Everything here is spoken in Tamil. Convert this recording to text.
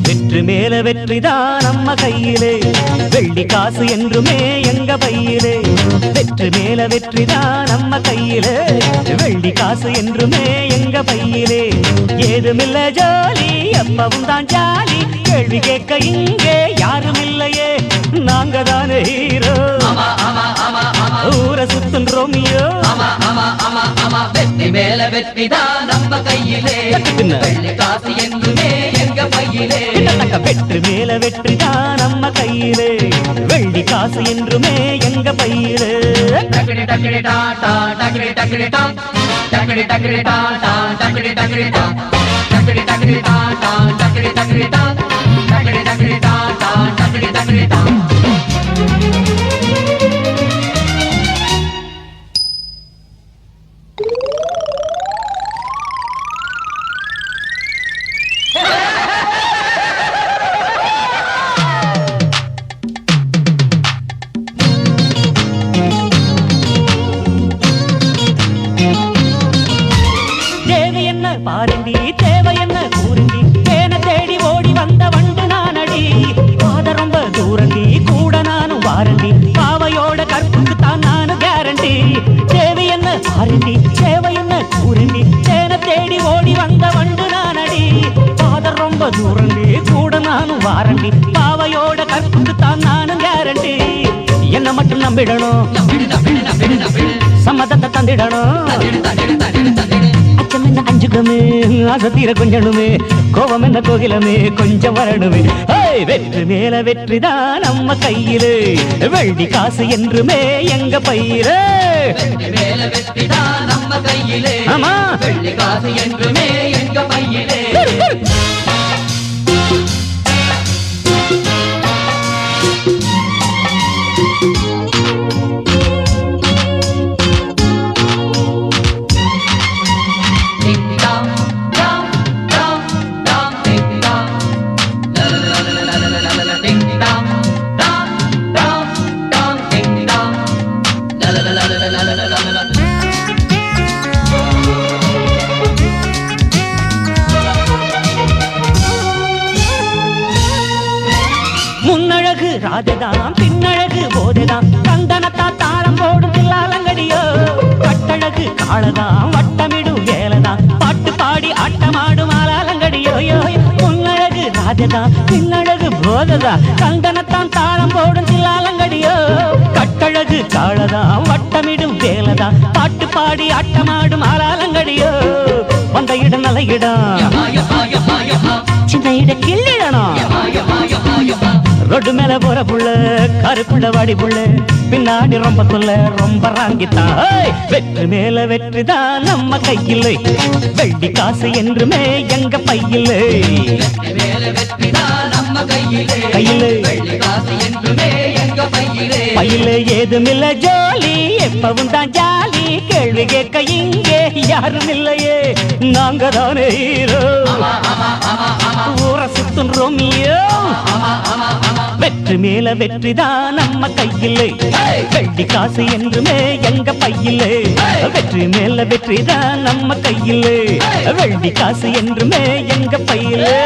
வெற்றி மேல வெற்றிதான் நம்ம கையிலே, வெள்ளி காசு என்றுமே எங்க பையிலே. வெற்றி மேல வெற்றிதான் நம்ம கையிலே, வெள்ளி காசு என்றுமே எங்க பையிலே. ஏதுமில்ல ஜாலி, எப்பவும் தான் ஜாலி, கேள்வி கேட்க இங்கே யாரும் இல்லையே, நாங்க தானே ஹீரோ. ஊரை சுத்தும் ரோமியோ. வெற்றி மேல வெற்றிதான் நம்ம கையிலே, வெள்ளி காசு என்றுமே எங்க பையிலே. வெற்றி மேல வெற்றிதான் நம்ம கையிலே, வெள்ளி காசு என்றுமே எங்க பையிலே. டக்கடி டக்கடி டாடா டக்கடி டக்கடி டா டக்கடி டக்கடி டாடா டக்கடி டக்கடி டா டக்கடி டக்கடி டாடா டக்கடி டக்கடி டா டக்கடி டக்கடி டாடா டக்கடி டக்கடி டா. பாருண்டி தேவை என்ன கூறுண்டி, தேன தேடி ஓடி வந்த வண்டு நானடி. பாத ரொம்ப தூரண்டி, கூட நானும் வாரண்டி, பாவையோட கற்புக்கு தான் நானும் கேரண்டி. தேவை என்ன பாருண்டி தேவை என்ன கூறுண்டி, தேன தேடி ஓடி வந்த வண்டு நானடி. பாத ரொம்ப தூரண்டி, கூட நானும் வாரண்டி, பாவையோட கற்புக்கு தான் நானும் கேரண்டி. என்ன மட்டும் நம்பிடணும், சம்மதத்தை தந்திடணும். அச்சம் என்ன அஞ்சுகமே, ஆசை தீர கொஞ்சணுமே, கோபம் என்ன கோகிலமே கொஞ்சம் வரணுமே. வெற்றி மேல வெற்றிதான் நம்ம கையிலே, வெள்ளி காசு என்றுமே எங்க பையிலே. வெற்றி மேல வெற்றிதான் நம்ம கையிலே, ஆமா வெள்ளி காசு என்றுமே எங்க பையிலே. முன்னழகு ராஜதான், பின்னழகு போதைதான், கந்தனத்தா தாளம் போடும் தில்லாலங்கடியோ. கட்டழகு காளதான், வட்டமிடும் வேலைதான், பாட்டு பாடி ஆட்டமாடும் ஆளாலங்கடியோ. முன்னழகு ராஜதான், பின்னழகு போதைதான், கந்தனத்தான் தாளம் போடும் தில்லாலங்கடியோ. கட்டழகு காளதான், வட்டமிடும் வேலைதான், பாட்டு பாடி ஆட்டமாடும் ஆளாலங்கடியோ. வந்த இடம் நல்ல இடம், சின்ன இட கிள்ளிடணும். ரொட்டு மேல போற புள்ள, கருப்புள்ள வாடி புள்ள, பின்னாடி ரொம்ப சொல்ல ரொம்ப ராங்கித்தான். வெற்றி மேல வெற்றிதான் நம்ம கையிலே, வெள்ளி காசு என்றுமே எங்க பையிலே. கையிலே பையிலே ஏதுமில்ல ஜாலி, எப்பவும் தான் ஜாலி, கேள்வி கேட்க இங்கே யாரும் இல்லையே, நாங்க தானே ஹீரோ. ஊரை சுத்தும் ரோமியோ. வெற்றி மேல வெற்றிதான் நம்ம கையிலே, வெள்ளி காசு என்றுமே எங்க பையிலே. வெற்றி மேல வெற்றிதான் நம்ம கையிலே, வெள்ளி காசு என்றுமே எங்க பையிலே.